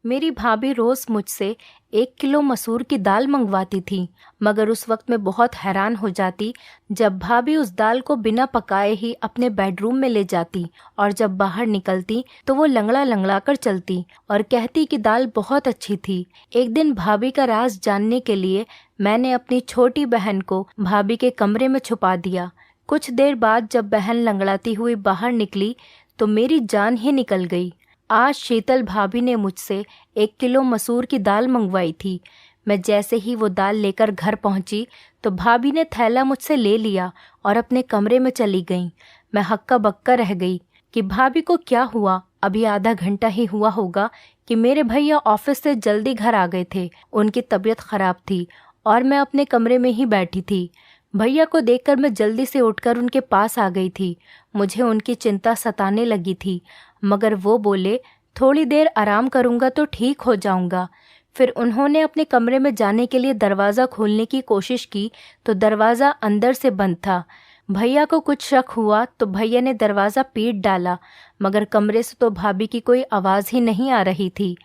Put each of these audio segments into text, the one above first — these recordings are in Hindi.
मेरी भाभी रोज़ मुझसे 1 किलो मसूर की दाल मंगवाती थी, मगर उस वक्त मैं बहुत हैरान हो जाती जब भाभी उस दाल को बिना पकाए ही अपने बेडरूम में ले जाती और जब बाहर निकलती तो वो लंगड़ा लंगड़ा कर चलती और कहती कि दाल बहुत अच्छी थी। एक दिन भाभी का राज जानने के लिए मैंने अपनी छोटी बहन को भाभी के कमरे में छुपा दिया। कुछ देर बाद जब बहन लंगड़ाती हुई बाहर निकली तो मेरी जान ही निकल गई। आज शीतल भाभी ने मुझसे 1 किलो मसूर की दाल मंगवाई थी। मैं जैसे ही वो दाल लेकर घर पहुंची तो भाभी ने थैला मुझसे ले लिया और अपने कमरे में चली गईं। मैं हक्का बक्का रह गई कि भाभी को क्या हुआ। अभी आधा घंटा ही हुआ होगा कि मेरे भैया ऑफिस से जल्दी घर आ गए थे। उनकी तबीयत खराब थी और मैं अपने कमरे में ही बैठी थी। भैया को देखकर मैं जल्दी से उठकर उनके पास आ गई थी। मुझे उनकी चिंता सताने लगी थी, मगर वो बोले थोड़ी देर आराम करूंगा तो ठीक हो जाऊंगा। फिर उन्होंने अपने कमरे में जाने के लिए दरवाज़ा खोलने की कोशिश की तो दरवाज़ा अंदर से बंद था। भैया को कुछ शक हुआ तो भैया ने दरवाज़ा पीट डाला, मगर कमरे से तो भाभी की कोई आवाज़ ही नहीं आ रही थी।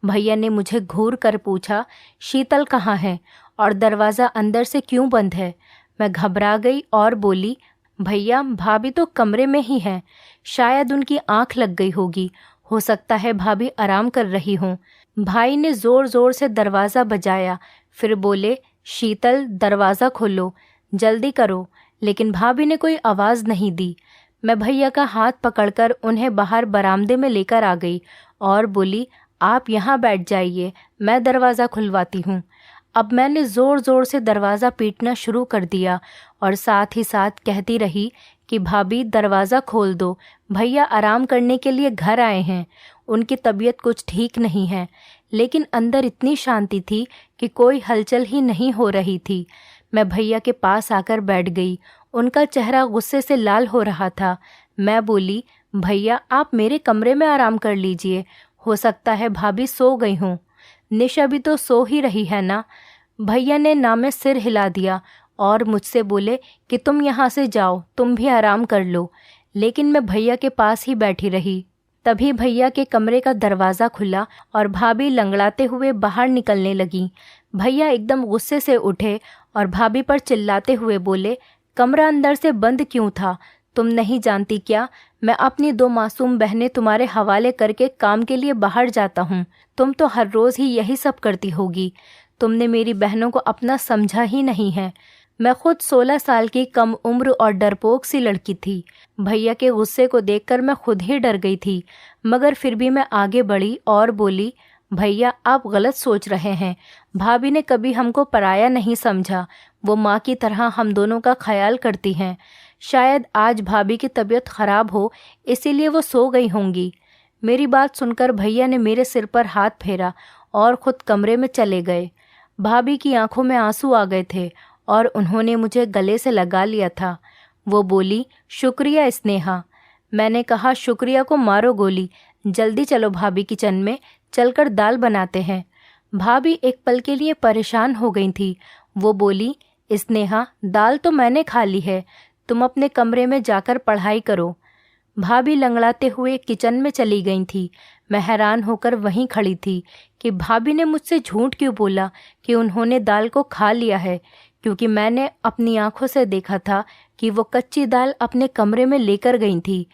भैया ने मुझे घूर कर पूछा, शीतल कहाँ है और दरवाज़ा अंदर से क्यों बंद है? मैं घबरा गई और बोली, भैया भाभी तो कमरे में ही हैं, शायद उनकी आंख लग गई होगी, हो सकता है भाभी आराम कर रही हों। भाई ने ज़ोर ज़ोर से दरवाज़ा बजाया, फिर बोले, शीतल दरवाज़ा खोलो, जल्दी करो। लेकिन भाभी ने कोई आवाज़ नहीं दी। मैं भैया का हाथ पकड़कर उन्हें बाहर बरामदे में लेकर आ गई और बोली, आप यहाँ बैठ जाइए, मैं दरवाज़ा खुलवाती हूँ। अब मैंने ज़ोर ज़ोर से दरवाज़ा पीटना शुरू कर दिया और साथ ही साथ कहती रही कि भाभी दरवाज़ा खोल दो, भैया आराम करने के लिए घर आए हैं, उनकी तबीयत कुछ ठीक नहीं है। लेकिन अंदर इतनी शांति थी कि कोई हलचल ही नहीं हो रही थी। मैं भैया के पास आकर बैठ गई। उनका चेहरा गुस्से से लाल हो रहा था। मैं बोली, भैया आप मेरे कमरे में आराम कर लीजिए, हो सकता है भाभी सो गई हों। निशा भी तो सो ही रही है ना। भैया ने ना में सिर हिला दिया और मुझसे बोले कि तुम यहाँ से जाओ, तुम भी आराम कर लो। लेकिन मैं भैया के पास ही बैठी रही। तभी भैया के कमरे का दरवाज़ा खुला और भाभी लंगड़ाते हुए बाहर निकलने लगी। भैया एकदम गुस्से से उठे और भाभी पर चिल्लाते हुए बोले, कमरा अंदर से बंद क्यों था? तुम नहीं जानती क्या, मैं अपनी 2 मासूम बहनें तुम्हारे हवाले करके काम के लिए बाहर जाता हूँ। तुम तो हर रोज़ ही यही सब करती होगी। तुमने मेरी बहनों को अपना समझा ही नहीं है। मैं खुद 16 साल की कम उम्र और डरपोक सी लड़की थी। भैया के गुस्से को देखकर मैं खुद ही डर गई थी, मगर फिर भी मैं आगे बढ़ी और बोली, भैया आप गलत सोच रहे हैं। भाभी ने कभी हमको पराया नहीं समझा, वो माँ की तरह हम दोनों का ख्याल करती हैं। शायद आज भाभी की तबीयत खराब हो, इसीलिए वो सो गई होंगी। मेरी बात सुनकर भैया ने मेरे सिर पर हाथ फेरा और खुद कमरे में चले गए। भाभी की आंखों में आंसू आ गए थे और उन्होंने मुझे गले से लगा लिया था। वो बोली, शुक्रिया स्नेहा। मैंने कहा, शुक्रिया को मारो गोली, जल्दी चलो भाभी किचन में, चलकर दाल बनाते हैं। भाभी एक पल के लिए परेशान हो गई थी। वो बोली, स्नेहा दाल तो मैंने खा ली है, तुम अपने कमरे में जाकर पढ़ाई करो। भाभी लंगड़ाते हुए किचन में चली गई थी। मैं हैरान होकर वहीं खड़ी थी कि भाभी ने मुझसे झूठ क्यों बोला कि उन्होंने दाल को खा लिया है, क्योंकि मैंने अपनी आंखों से देखा था कि वो कच्ची दाल अपने कमरे में लेकर गई थी।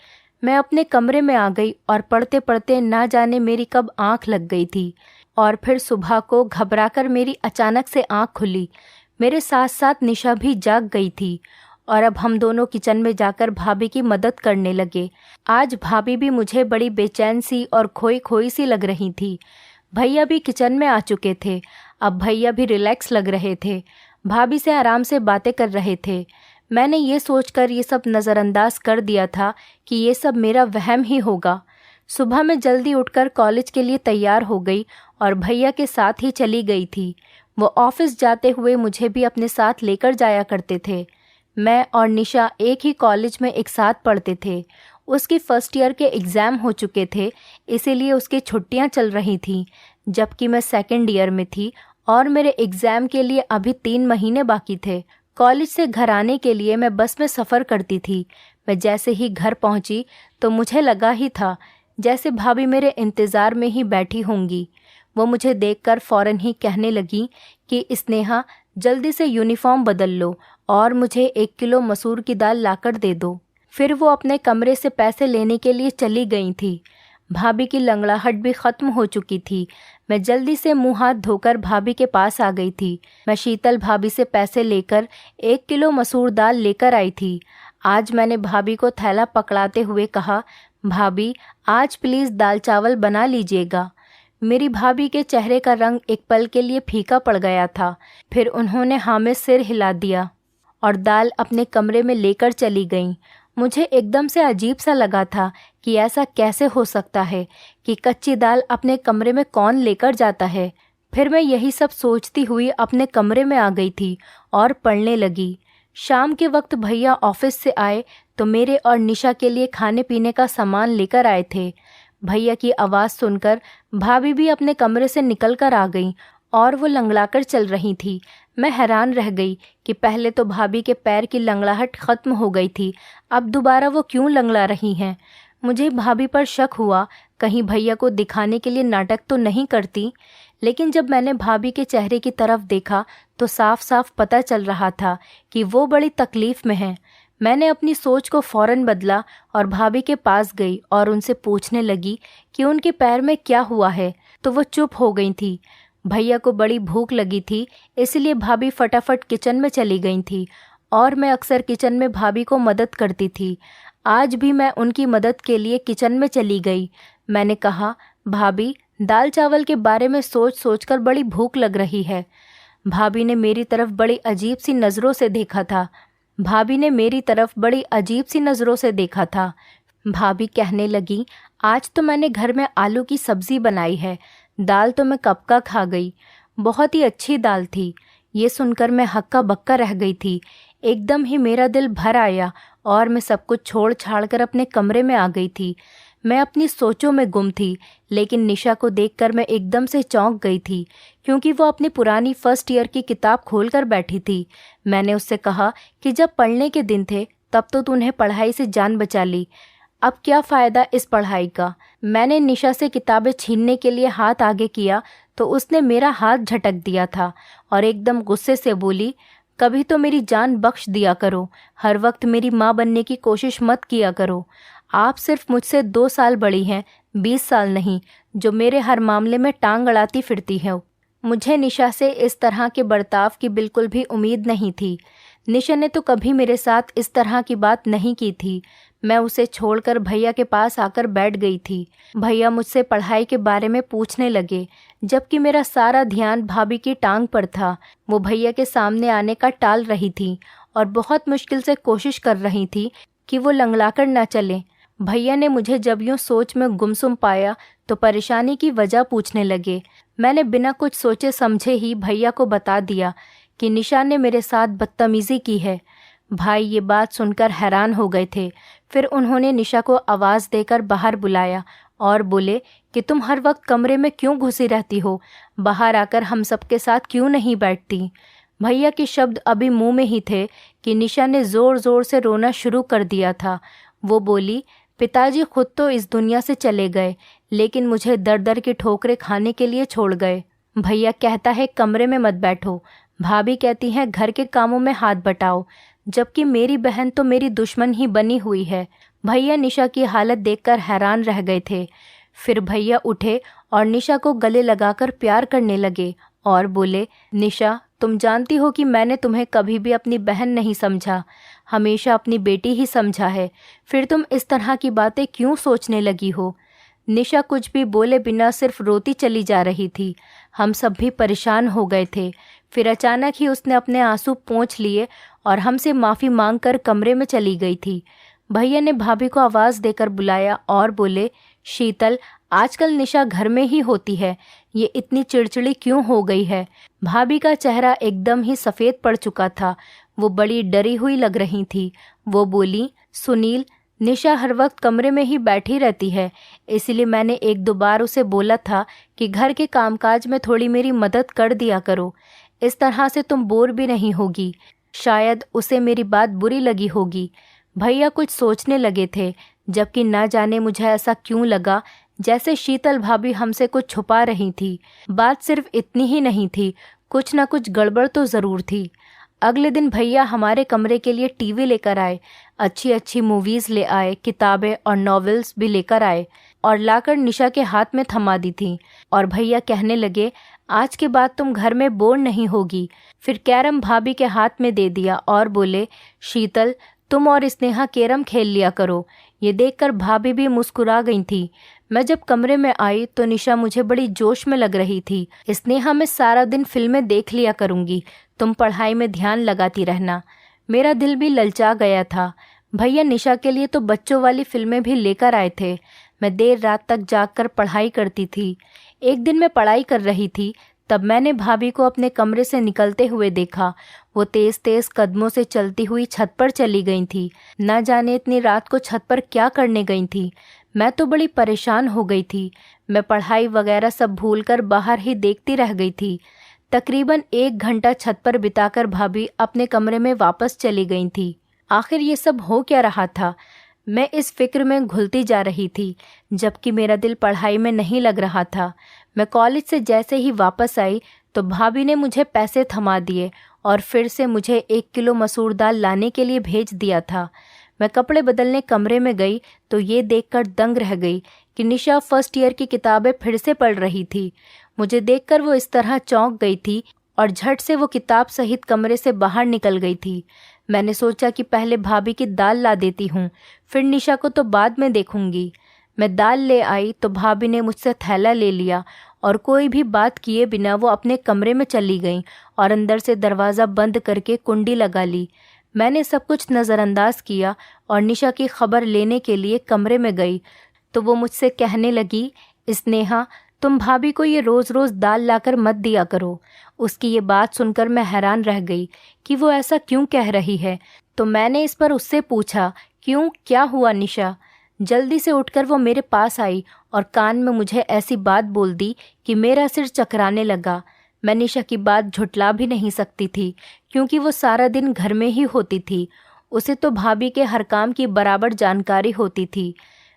मैं अपने कमरे में आ गई और पढ़ते पढ़ते ना जाने मेरी कब आंख लग गई थी और फिर सुबह को घबराकर मेरी अचानक से आंख खुली। मेरे साथ साथ निशा भी जाग गई थी और अब हम दोनों किचन में जाकर भाभी की मदद करने लगे। आज भाभी भी मुझे बड़ी बेचैन सी और खोई खोई सी लग रही थी। भैया भी किचन में आ चुके थे। अब भैया भी रिलैक्स लग रहे थे, भाभी से आराम से बातें कर रहे थे। मैंने ये सोचकर ये सब नज़रअंदाज कर दिया था कि ये सब मेरा वहम ही होगा। सुबह मैं जल्दी उठकर कॉलेज के लिए तैयार हो गई और भैया के साथ ही चली गई थी। वो ऑफिस जाते हुए मुझे भी अपने साथ लेकर जाया करते थे। मैं और निशा एक ही कॉलेज में एक साथ पढ़ते थे। उसकी फर्स्ट ईयर के एग्ज़ाम हो चुके थे, इसीलिए उसकी छुट्टियां चल रही थीं, जबकि मैं सेकेंड ईयर में थी और मेरे एग्ज़ाम के लिए अभी 3 महीने बाकी थे। कॉलेज से घर आने के लिए मैं बस में सफ़र करती थी। मैं जैसे ही घर पहुंची तो मुझे लगा ही था जैसे भाभी मेरे इंतज़ार में ही बैठी होंगी। वो मुझे देखकर फ़ौरन ही कहने लगी कि स्नेहा, जल्दी से यूनिफॉर्म बदल लो और मुझे 1 किलो मसूर की दाल लाकर दे दो। फिर वो अपने कमरे से पैसे लेने के लिए चली गई थी। भाभी की लंगड़ाहट भी ख़त्म हो चुकी थी। मैं जल्दी से मुंह हाथ धोकर भाभी के पास आ गई थी। मैं शीतल भाभी से पैसे लेकर 1 किलो मसूर दाल लेकर आई थी। आज मैंने भाभी को थैला पकड़ाते हुए कहा, भाभी आज प्लीज़ दाल चावल बना लीजिएगा। मेरी भाभी के चेहरे का रंग एक पल के लिए फीका पड़ गया था। फिर उन्होंने हाँ में सिर हिला दिया और दाल अपने कमरे में लेकर चली गईं। मुझे एकदम से अजीब सा लगा था कि ऐसा कैसे हो सकता है कि कच्ची दाल अपने कमरे में कौन लेकर जाता है। फिर मैं यही सब सोचती हुई अपने कमरे में आ गई थी और पढ़ने लगी। शाम के वक्त भैया ऑफिस से आए तो मेरे और निशा के लिए खाने पीने का सामान लेकर आए थे। भैया की आवाज़ सुनकर भाभी भी अपने कमरे से निकल कर आ गई और वो लंगड़ाकर चल रही थी। मैं हैरान रह गई कि पहले तो भाभी के पैर की लंगड़ाहट ख़त्म हो गई थी, अब दोबारा वो क्यों लंगड़ा रही हैं। मुझे भाभी पर शक हुआ, कहीं भैया को दिखाने के लिए नाटक तो नहीं करती। लेकिन जब मैंने भाभी के चेहरे की तरफ देखा तो साफ साफ पता चल रहा था कि वो बड़ी तकलीफ़ में हैं। मैंने अपनी सोच को फ़ौरन बदला और भाभी के पास गई और उनसे पूछने लगी कि उनके पैर में क्या हुआ है, तो वो चुप हो गई थी। भैया को बड़ी भूख लगी थी, इसलिए भाभी फटाफट किचन में चली गई थी और मैं अक्सर किचन में भाभी को मदद करती थी। आज भी मैं उनकी मदद के लिए किचन में चली गई। मैंने कहा, भाभी दाल चावल के बारे में सोच सोचकर बड़ी भूख लग रही है। भाभी ने मेरी तरफ बड़ी अजीब सी नज़रों से देखा था। भाभी कहने लगी, आज तो मैंने घर में आलू की सब्ज़ी बनाई है, दाल तो मैं कब का खा गई, बहुत ही अच्छी दाल थी। ये सुनकर मैं हक्का बक्का रह गई थी। एकदम ही मेरा दिल भर आया और मैं सब कुछ छोड़ छाड़ कर अपने कमरे में आ गई थी। मैं अपनी सोचों में गुम थी, लेकिन निशा को देखकर मैं एकदम से चौंक गई थी, क्योंकि वो अपनी पुरानी फर्स्ट ईयर की किताब खोलकर बैठी थी। मैंने उससे कहा कि जब पढ़ने के दिन थे तब तो तूने पढ़ाई से जान बचा ली, अब क्या फ़ायदा इस पढ़ाई का। मैंने निशा से किताबें छीनने के लिए हाथ आगे किया तो उसने मेरा हाथ झटक दिया था और एकदम गुस्से से बोली, कभी तो मेरी जान बख्श दिया करो, हर वक्त मेरी माँ बनने की कोशिश मत किया करो। आप सिर्फ मुझसे 2 साल बड़ी हैं, 20 साल नहीं, जो मेरे हर मामले में टांग अड़ाती फिरती है। मुझे निशा से इस तरह के बर्ताव की बिल्कुल भी उम्मीद नहीं थी। निशा ने तो कभी मेरे साथ इस तरह की बात नहीं की थी। मैं उसे छोड़कर भैया के पास आकर बैठ गई थी। भैया मुझसे पढ़ाई के बारे में पूछने लगे, जबकि मेरा सारा ध्यान भाभी की टांग पर था। वो भैया के सामने आने का टाल रही थी और बहुत मुश्किल से कोशिश कर रही थी कि वो लंगड़ाकर ना चले। भैया ने मुझे जब यूँ सोच में गुमसुम पाया तो परेशानी की वजह पूछने लगे। मैंने बिना कुछ सोचे समझे ही भैया को बता दिया कि निशा ने मेरे साथ बदतमीज़ी की है। भाई ये बात सुनकर हैरान हो गए थे। फिर उन्होंने निशा को आवाज़ देकर बाहर बुलाया और बोले कि तुम हर वक्त कमरे में क्यों घुसी रहती हो, बाहर आकर हम सबके साथ क्यों नहीं बैठती। भैया के शब्द अभी मुंह में ही थे कि निशा ने ज़ोर ज़ोर से रोना शुरू कर दिया था। वो बोली, पिताजी खुद तो इस दुनिया से चले गए, लेकिन मुझे दर दर की ठोकरें खाने के लिए छोड़ गए। भैया कहता है कमरे में मत बैठो, भाभी कहती हैं घर के कामों में हाथ बटाओ, जबकि मेरी बहन तो मेरी दुश्मन ही बनी हुई है। भैया निशा की हालत देखकर हैरान रह गए थे। फिर भैया उठे और निशा को गले लगाकर प्यार करने लगे और बोले, निशा तुम जानती हो कि मैंने तुम्हें कभी भी अपनी बहन नहीं समझा, हमेशा अपनी बेटी ही समझा है। फिर तुम इस तरह की बातें क्यों सोचने लगी हो। निशा कुछ भी बोले बिना सिर्फ रोती चली जा रही थी। हम सब भी परेशान हो गए थे। फिर अचानक ही उसने अपने आंसू पोंछ लिए और हमसे माफ़ी मांगकर कमरे में चली गई थी। भैया ने भाभी को आवाज़ देकर बुलाया और बोले, शीतल आजकल निशा घर में ही होती है, ये इतनी चिड़चिड़ी क्यों हो गई है। भाभी का चेहरा एकदम ही सफ़ेद पड़ चुका था। वो बड़ी डरी हुई लग रही थी। वो बोली, सुनील निशा हर वक्त कमरे में ही बैठी रहती है, इसलिए मैंने 1-2 बार उसे बोला था कि घर के कामकाज में थोड़ी मेरी मदद कर दिया करो, इस तरह से तुम बोर भी नहीं होगी। शायद उसे मेरी बात बुरी लगी होगी। भैया कुछ सोचने लगे थे। जबकि ना जाने मुझे ऐसा क्यों लगा जैसे शीतल भाभी हमसे कुछ छुपा रही थी। बात सिर्फ इतनी ही नहीं थी, कुछ ना कुछ गड़बड़ तो ज़रूर थी। अगले दिन भैया हमारे कमरे के लिए टीवी लेकर आए, अच्छी अच्छी मूवीज़ ले आए, किताबें और नॉवेल्स भी लेकर आए और लाकर निशा के हाथ में थमा दी थी। और भैया कहने लगे, आज के बाद तुम घर में बोर नहीं होगी। फिर कैरम भाभी के हाथ में दे दिया और बोले, शीतल तुम और स्नेहा कैरम खेल लिया करो। ये देखकर भाभी भी मुस्कुरा गई थी। मैं जब कमरे में आई तो निशा मुझे बड़ी जोश में लग रही थी। स्नेहा, मैं सारा दिन फिल्में देख लिया करूंगी, तुम पढ़ाई में ध्यान लगाती रहना। मेरा दिल भी ललचा गया था। भैया निशा के लिए तो बच्चों वाली फिल्में भी लेकर आए थे। मैं देर रात तक जागकर पढ़ाई करती थी। एक दिन मैं पढ़ाई कर रही थी, तब मैंने भाभी को अपने कमरे से निकलते हुए देखा। वो तेज तेज कदमों से चलती हुई छत पर चली गई थी। न जाने इतनी रात को छत पर क्या करने गई थी। मैं तो बड़ी परेशान हो गई थी। मैं पढ़ाई वगैरह सब भूलकर बाहर ही देखती रह गई थी। तकरीबन 1 घंटा छत पर बिताकर भाभी अपने कमरे में वापस चली गई थी। आखिर ये सब हो क्या रहा था? मैं इस फिक्र में घुलती जा रही थी, जबकि मेरा दिल पढ़ाई में नहीं लग रहा था। मैं कॉलेज से जैसे ही वापस आई तो भाभी ने मुझे पैसे थमा दिए और फिर से मुझे 1 किलो मसूर दाल लाने के लिए भेज दिया था। मैं कपड़े बदलने कमरे में गई तो ये देखकर दंग रह गई कि निशा फर्स्ट ईयर की किताबें फिर से पढ़ रही थी। मुझे देखकर वो इस तरह चौंक गई थी और झट से वो किताब सहित कमरे से बाहर निकल गई थी। मैंने सोचा कि पहले भाभी की दाल ला देती हूँ, फिर निशा को तो बाद में देखूंगी। मैं दाल ले आई तो भाभी ने मुझसे थैला ले लिया और कोई भी बात किए बिना वो अपने कमरे में चली गई और अंदर से दरवाज़ा बंद करके कुंडी लगा ली। मैंने सब कुछ नज़रअंदाज किया और निशा की खबर लेने के लिए कमरे में गई तो वो मुझसे कहने लगी, स्नेहा तुम भाभी को ये रोज़ रोज़ दाल लाकर मत दिया करो। उसकी ये बात सुनकर मैं हैरान रह गई कि वो ऐसा क्यों कह रही है। तो मैंने इस पर उससे पूछा, क्यों, क्या हुआ निशा? जल्दी से उठकर वो मेरे पास आई और कान में मुझे ऐसी बात बोल दी कि मेरा सिर चकराने लगा। मैं निशा की बात झुठला भी नहीं सकती थी, क्योंकि वो सारा दिन घर में ही होती थी। उसे तो भाभी के हर काम की बराबर जानकारी होती थी।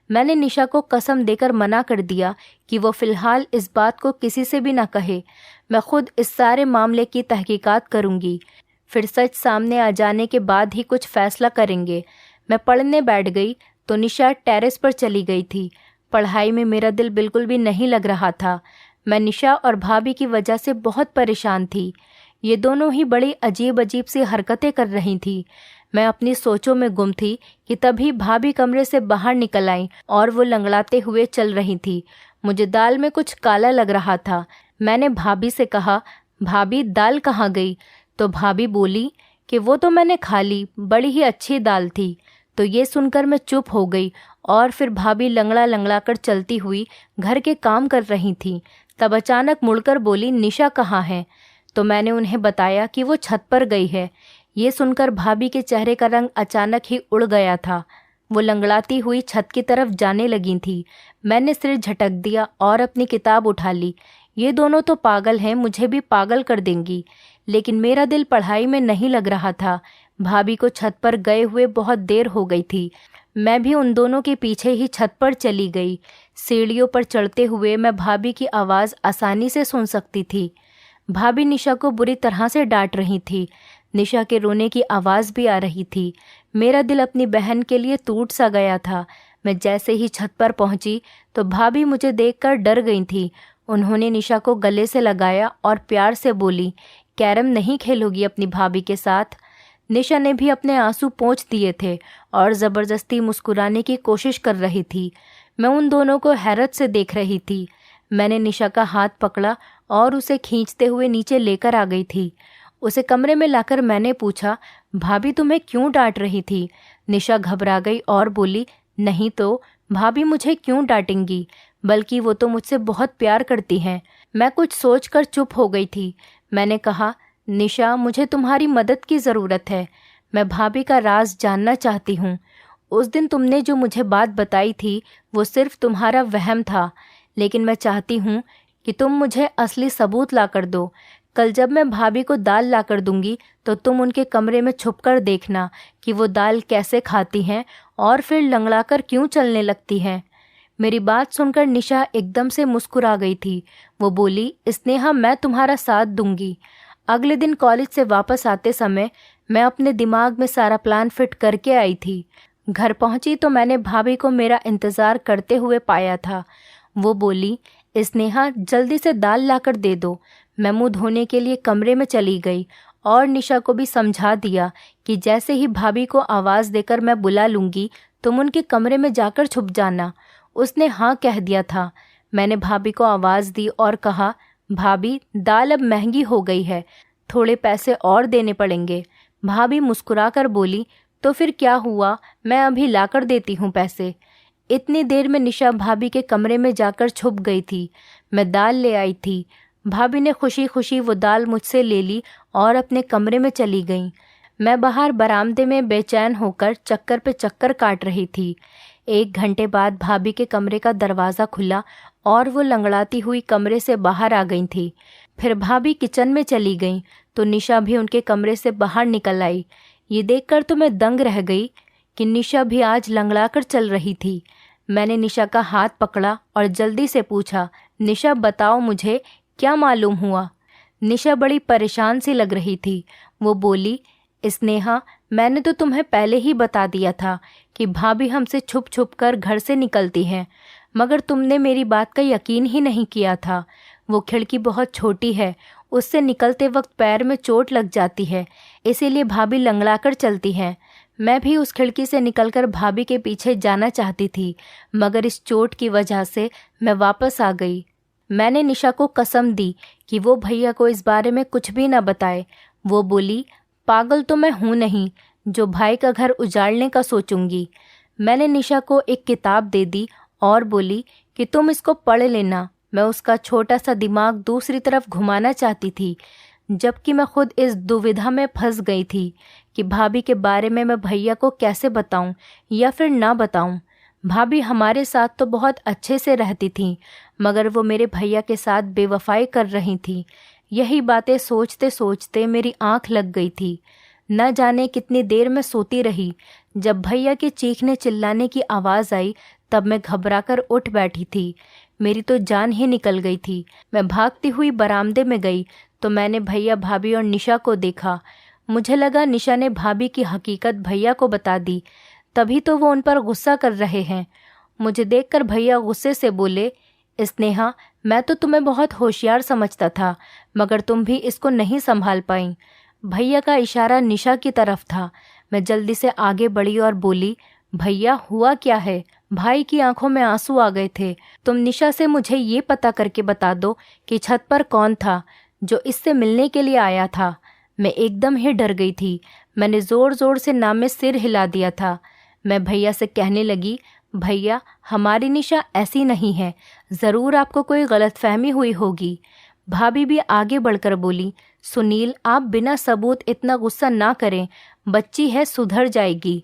मैंने निशा को कसम देकर मना कर दिया कि वो फ़िलहाल इस बात को किसी से भी ना कहे। मैं खुद इस सारे मामले की तहकीकात करूँगी, फिर सच सामने आ जाने के बाद ही कुछ फ़ैसला करेंगे। मैं पढ़ने बैठ गई तो निशा टेरेस पर चली गई थी। पढ़ाई में मेरा दिल बिल्कुल भी नहीं लग रहा था। मैं निशा और भाभी की वजह से बहुत परेशान थी। ये दोनों ही बड़ी अजीब अजीब सी हरकतें कर रही थी। मैं अपनी सोचों में गुम थी कि तभी भाभी कमरे से बाहर निकल आई और वो लंगड़ाते हुए चल रही थी। मुझे दाल में कुछ काला लग रहा था। मैंने भाभी से कहा, भाभी दाल कहाँ गई? तो भाभी बोली कि वो तो मैंने खा ली, बड़ी ही अच्छी दाल थी। तो ये सुनकर मैं चुप हो गई और फिर भाभी लंगड़ा लंगड़ा कर चलती हुई घर के काम कर रही थी। तब अचानक मुड़कर बोली, निशा कहाँ है? तो मैंने उन्हें बताया कि वो छत पर गई है। ये सुनकर भाभी के चेहरे का रंग अचानक ही उड़ गया था। वो लंगड़ाती हुई छत की तरफ जाने लगी थी। मैंने सिर झटक दिया और अपनी किताब उठा ली। ये दोनों तो पागल हैं, मुझे भी पागल कर देंगी। लेकिन मेरा दिल पढ़ाई में नहीं लग रहा था। भाभी को छत पर गए हुए बहुत देर हो गई थी। मैं भी उन दोनों के पीछे ही छत पर चली गई। सीढ़ियों पर चढ़ते हुए मैं भाभी की आवाज़ आसानी से सुन सकती थी। भाभी निशा को बुरी तरह से डांट रही थी। निशा के रोने की आवाज़ भी आ रही थी। मेरा दिल अपनी बहन के लिए टूट सा गया था। मैं जैसे ही छत पर पहुंची तो भाभी मुझे देखकर डर गई थी। उन्होंने निशा को गले से लगाया और प्यार से बोली, कैरम नहीं खेलोगी अपनी भाभी के साथ? निशा ने भी अपने आंसू पोंछ दिए थे और ज़बरदस्ती मुस्कुराने की कोशिश कर रही थी। मैं उन दोनों को हैरत से देख रही थी। मैंने निशा का हाथ पकड़ा और उसे खींचते हुए नीचे लेकर आ गई थी। उसे कमरे में लाकर मैंने पूछा, भाभी तुम्हें क्यों डांट रही थी? निशा घबरा गई और बोली, नहीं तो भाभी मुझे क्यों डांटेंगी, बल्कि वो तो मुझसे बहुत प्यार करती हैं। मैं कुछ सोचकर चुप हो गई थी। मैंने कहा, निशा मुझे तुम्हारी मदद की ज़रूरत है। मैं भाभी का राज जानना चाहती हूँ। उस दिन तुमने जो मुझे बात बताई थी वो सिर्फ तुम्हारा वहम था, लेकिन मैं चाहती हूँ कि तुम मुझे असली सबूत ला कर दो। कल जब मैं भाभी को दाल लाकर दूंगी तो तुम उनके कमरे में छुपकर देखना कि वो दाल कैसे खाती हैं और फिर लंगड़ाकर क्यों चलने लगती हैं। मेरी बात सुनकर निशा एकदम से मुस्कुरा गई थी। वो बोली, स्नेहा, मैं तुम्हारा साथ दूंगी। अगले दिन कॉलेज से वापस आते समय मैं अपने दिमाग में सारा प्लान फिट करके आई थी। घर पहुंची तो मैंने भाभी को मेरा इंतज़ार करते हुए पाया था। वो बोली, स्नेहा, जल्दी से दाल लाकर दे दो। मैं मुंह धोने के लिए कमरे में चली गई और निशा को भी समझा दिया कि जैसे ही भाभी को आवाज़ देकर मैं बुला लूँगी तुम उनके कमरे में जाकर छुप जाना। उसने हाँ कह दिया था। मैंने भाभी को आवाज़ दी और कहा, भाभी, दाल अब महंगी हो गई है, थोड़े पैसे और देने पड़ेंगे। भाभी मुस्कुराकर बोली, तो फिर क्या हुआ, मैं अभी लाकर देती हूँ पैसे। इतनी देर में निशा भाभी के कमरे में जाकर छुप गई थी। मैं दाल ले आई थी। भाभी ने खुशी खुशी वो दाल मुझसे ले ली और अपने कमरे में चली गई। मैं बाहर बरामदे में बेचैन होकर चक्कर पे चक्कर काट रही थी। 1 घंटे बाद भाभी के कमरे का दरवाज़ा खुला और वो लंगड़ाती हुई कमरे से बाहर आ गई थी। फिर भाभी किचन में चली गई तो निशा भी उनके कमरे से बाहर निकल आई। ये देखकर तो मैं दंग रह गई कि निशा भी आज लंगड़ाकर चल रही थी। मैंने निशा का हाथ पकड़ा और जल्दी से पूछा, निशा, बताओ मुझे क्या मालूम हुआ। निशा बड़ी परेशान सी लग रही थी। वो बोली, स्नेहा, मैंने तो तुम्हें पहले ही बता दिया था कि भाभी हमसे छुप छुप कर घर से निकलती हैं, मगर तुमने मेरी बात का यकीन ही नहीं किया था। वो खिड़की बहुत छोटी है, उससे निकलते वक्त पैर में चोट लग जाती है, इसीलिए भाभी लंगड़ाकर चलती हैं। मैं भी उस खिड़की से निकलकर भाभी के पीछे जाना चाहती थी, मगर इस चोट की वजह से मैं वापस आ गई। मैंने निशा को कसम दी कि वो भैया को इस बारे में कुछ भी न बताए। वो बोली, पागल तो मैं हूँ नहीं जो भाई का घर उजाड़ने का सोचूंगी। मैंने निशा को एक किताब दे दी और बोली कि तुम इसको पढ़ लेना। मैं उसका छोटा सा दिमाग दूसरी तरफ घुमाना चाहती थी, जबकि मैं खुद इस दुविधा में फंस गई थी कि भाभी के बारे में मैं भैया को कैसे बताऊं या फिर ना बताऊं। भाभी हमारे साथ तो बहुत अच्छे से रहती थी, मगर वो मेरे भैया के साथ बेवफाई कर रही थी। यही बातें सोचते सोचते मेरी आंख लग गई थी। न जाने कितनी देर में सोती रही। जब भैया के चीखने चिल्लाने की आवाज़ आई तब मैं घबराकर उठ बैठी थी। मेरी तो जान ही निकल गई थी। मैं भागती हुई बरामदे में गई तो मैंने भैया, भाभी और निशा को देखा। मुझे लगा निशा ने भाभी की हकीकत भैया को बता दी, तभी तो वो उन पर गुस्सा कर रहे हैं। मुझे देखकर भैया गुस्से से बोले, स्नेहा, मैं तो तुम्हें बहुत होशियार समझता था, मगर तुम भी इसको नहीं संभाल पाई। भैया का इशारा निशा की तरफ था। मैं जल्दी से आगे बढ़ी और बोली, भैया, हुआ क्या है। भाई की आंखों में आंसू आ गए थे। तुम निशा से मुझे ये पता करके बता दो कि छत पर कौन था जो इससे मिलने के लिए आया था। मैं एकदम ही डर गई थी। मैंने ज़ोर ज़ोर से नाम में सिर हिला दिया था। मैं भैया से कहने लगी, भैया, हमारी निशा ऐसी नहीं है, ज़रूर आपको कोई गलतफहमी हुई होगी। भाभी भी आगे बढ़कर बोली, सुनील, आप बिना सबूत इतना गुस्सा ना करें, बच्ची है, सुधर जाएगी।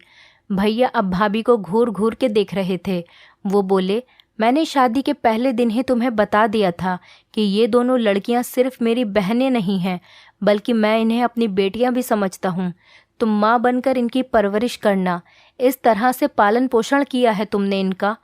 भैया अब भाभी को घूर घूर के देख रहे थे। वो बोले, मैंने शादी के पहले दिन ही तुम्हें बता दिया था कि ये दोनों लड़कियां सिर्फ मेरी बहनें नहीं हैं, बल्कि मैं इन्हें अपनी बेटियां भी समझता हूँ। तुम माँ बनकर इनकी परवरिश करना। इस तरह से पालन पोषण किया है तुमने इनका।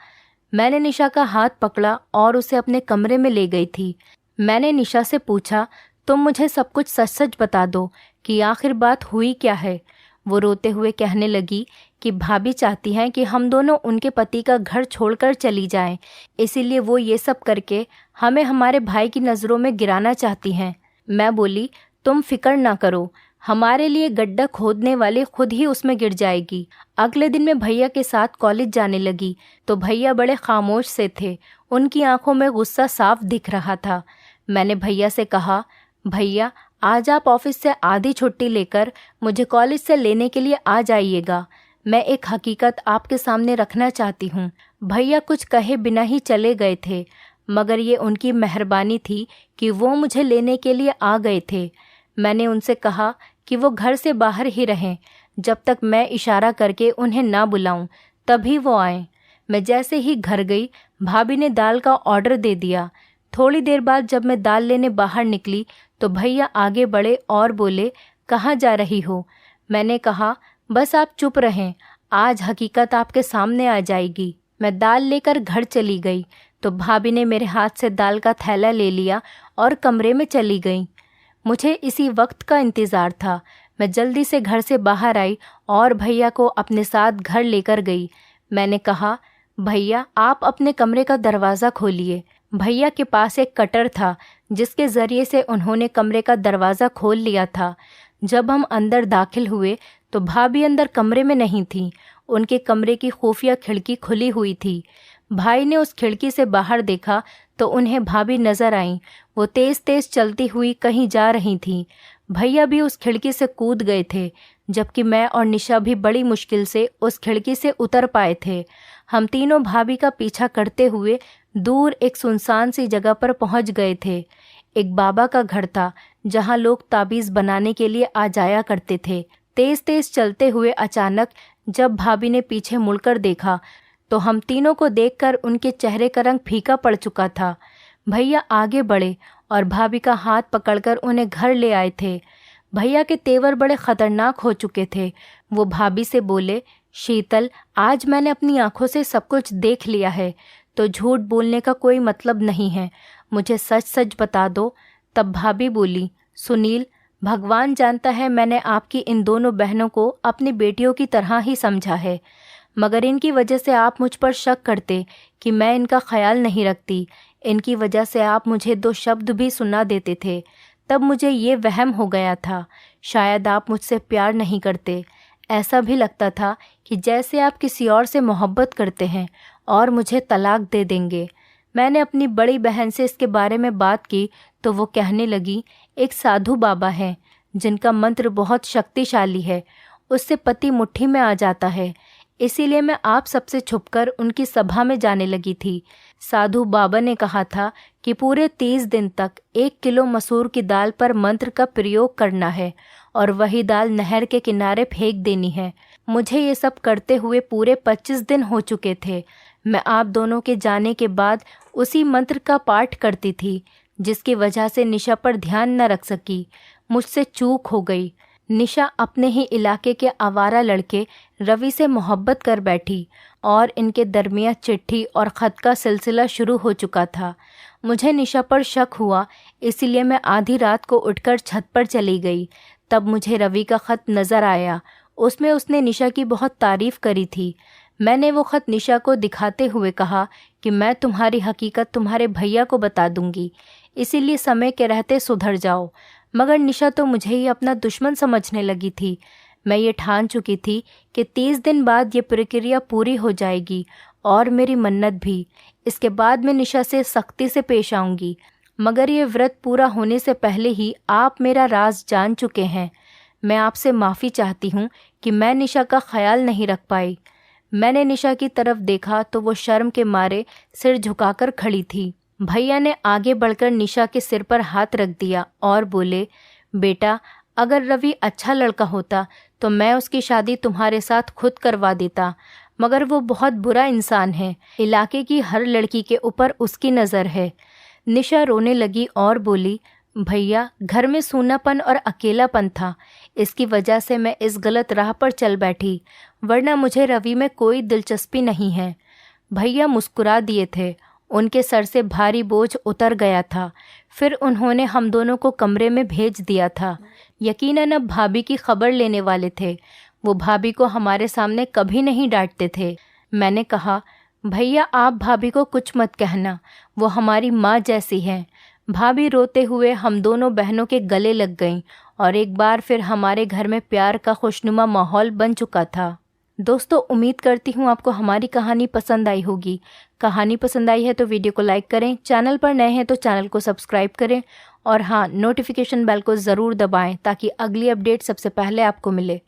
मैंने निशा का हाथ पकड़ा और उसे अपने कमरे में ले गई थी। मैंने निशा से पूछा, तुम मुझे सब कुछ सच सच बता दो कि आखिर बात हुई क्या है। वो रोते हुए कहने लगी कि भाभी चाहती हैं कि हम दोनों उनके पति का घर छोड़कर चली जाएं, इसीलिए वो ये सब करके हमें हमारे भाई की नज़रों में गिराना चाहती हैं। मैं बोली, तुम फिक्र ना करो, हमारे लिए गड्ढा खोदने वाली खुद ही उसमें गिर जाएगी। अगले दिन मैं भैया के साथ कॉलेज जाने लगी तो भैया बड़े खामोश से थे। उनकी आंखों में गुस्सा साफ दिख रहा था। मैंने भैया से कहा, भैया, आज आप ऑफिस से आधी छुट्टी लेकर मुझे कॉलेज से लेने के लिए आ जाइएगा। मैं एक हकीकत आपके सामने रखना चाहती हूँ। भैया कुछ कहे बिना ही चले गए थे, मगर ये उनकी मेहरबानी थी कि वो मुझे लेने के लिए आ गए थे। मैंने उनसे कहा कि वो घर से बाहर ही रहें जब तक मैं इशारा करके उन्हें ना बुलाऊं, तभी वो आएं। मैं जैसे ही घर गई, भाभी ने दाल का ऑर्डर दे दिया। थोड़ी देर बाद जब मैं दाल लेने बाहर निकली तो भैया आगे बढ़े और बोले, कहाँ जा रही हो? मैंने कहा, बस आप चुप रहें, आज हकीकत आपके सामने आ जाएगी। मैं दाल लेकर घर चली गई तो भाभी ने मेरे हाथ से दाल का थैला ले लिया और कमरे में चली गई। मुझे इसी वक्त का इंतज़ार था। मैं जल्दी से घर से बाहर आई और भैया को अपने साथ घर लेकर गई। मैंने कहा, भैया आप अपने कमरे का दरवाज़ा खोलिए। भैया के पास एक कटर था जिसके ज़रिए से उन्होंने कमरे का दरवाज़ा खोल लिया था। जब हम अंदर दाखिल हुए तो भाभी अंदर कमरे में नहीं थी। उनके कमरे की खुफिया खिड़की खुली हुई थी। भाई ने उस खिड़की से बाहर देखा तो उन्हें भाभी नजर आईं। वो तेज तेज चलती हुई कहीं जा रही थीं। भैया भी उस खिड़की से कूद गए थे, जबकि मैं और निशा भी बड़ी मुश्किल से उस खिड़की से उतर पाए थे। हम तीनों भाभी का पीछा करते हुए दूर एक सुनसान सी जगह पर पहुंच गए थे। एक बाबा का घर था जहां लोग ताबीज़ बनाने के लिए आ जाया करते थे। तेज तेज चलते हुए अचानक जब भाभी ने पीछे मुड़कर देखा तो हम तीनों को देखकर उनके चेहरे का रंग फीका पड़ चुका था। भैया आगे बढ़े और भाभी का हाथ पकड़कर उन्हें घर ले आए थे। भैया के तेवर बड़े खतरनाक हो चुके थे। वो भाभी से बोले, शीतल, आज मैंने अपनी आंखों से सब कुछ देख लिया है, तो झूठ बोलने का कोई मतलब नहीं है, मुझे सच सच बता दो। तब भाभी बोली, सुनील, भगवान जानता है मैंने आपकी इन दोनों बहनों को अपनी बेटियों की तरह ही समझा है, मगर इनकी वजह से आप मुझ पर शक करते कि मैं इनका ख्याल नहीं रखती। इनकी वजह से आप मुझे 2 शब्द भी सुना देते थे। तब मुझे ये वहम हो गया था, शायद आप मुझसे प्यार नहीं करते। ऐसा भी लगता था कि जैसे आप किसी और से मोहब्बत करते हैं और मुझे तलाक दे देंगे। मैंने अपनी बड़ी बहन से इसके बारे में बात की तो वो कहने लगी, एक साधु बाबा हैं जिनका मंत्र बहुत शक्तिशाली है, उससे पति मुट्ठी में आ जाता है, इसीलिए मैं आप सबसे छुपकर उनकी सभा में जाने लगी थी। साधु बाबा ने कहा था कि पूरे 30 दिन तक 1 किलो मसूर की दाल पर मंत्र का प्रयोग करना है और वही दाल नहर के किनारे फेंक देनी है। मुझे ये सब करते हुए पूरे 25 दिन हो चुके थे। मैं आप दोनों के जाने के बाद उसी मंत्र का पाठ करती थी, जिसकी वजह से निशा पर ध्यान न रख सकी। मुझसे चूक हो गई। निशा अपने ही इलाके के आवारा लड़के रवि से मोहब्बत कर बैठी और इनके दरमियान चिट्ठी और ख़त का सिलसिला शुरू हो चुका था। मुझे निशा पर शक हुआ, इसीलिए मैं आधी रात को उठकर छत पर चली गई। तब मुझे रवि का ख़त नज़र आया। उसमें उसने निशा की बहुत तारीफ़ करी थी। मैंने वो ख़त निशा को दिखाते हुए कहा कि मैं तुम्हारी हकीकत तुम्हारे भैया को बता दूंगी, इसीलिए समय के रहते सुधर जाओ। मगर निशा तो मुझे ही अपना दुश्मन समझने लगी थी। मैं ये ठान चुकी थी कि 30 दिन बाद ये प्रक्रिया पूरी हो जाएगी और मेरी मन्नत भी। इसके बाद मैं निशा से सख्ती से पेश आऊँगी, मगर ये व्रत पूरा होने से पहले ही आप मेरा राज जान चुके हैं। मैं आपसे माफ़ी चाहती हूँ कि मैं निशा का ख्याल नहीं रख पाई। मैंने निशा की तरफ देखा तो वो शर्म के मारे सिर झुकाकर खड़ी थी। भैया ने आगे बढ़कर निशा के सिर पर हाथ रख दिया और बोले, बेटा, अगर रवि अच्छा लड़का होता तो मैं उसकी शादी तुम्हारे साथ खुद करवा देता, मगर वो बहुत बुरा इंसान है। इलाके की हर लड़की के ऊपर उसकी नज़र है। निशा रोने लगी और बोली, भैया, घर में सूनापन और अकेलापन था, इसकी वजह से मैं इस गलत राह पर चल बैठी, वरना मुझे रवि में कोई दिलचस्पी नहीं है। भैया मुस्कुरा दिए थे। उनके सर से भारी बोझ उतर गया था। फिर उन्होंने हम दोनों को कमरे में भेज दिया था। यकीनन अब भाभी की खबर लेने वाले थे। वो भाभी को हमारे सामने कभी नहीं डांटते थे। मैंने कहा, भैया आप भाभी को कुछ मत कहना, वो हमारी माँ जैसी है। भाभी रोते हुए हम दोनों बहनों के गले लग गईं और एक बार फिर हमारे घर में प्यार का खुशनुमा माहौल बन चुका था। दोस्तों, उम्मीद करती हूँ आपको हमारी कहानी पसंद आई होगी। कहानी पसंद आई है तो वीडियो को लाइक करें, चैनल पर नए हैं तो चैनल को सब्सक्राइब करें और हाँ, नोटिफिकेशन बेल को ज़रूर दबाएं ताकि अगली अपडेट सबसे पहले आपको मिले।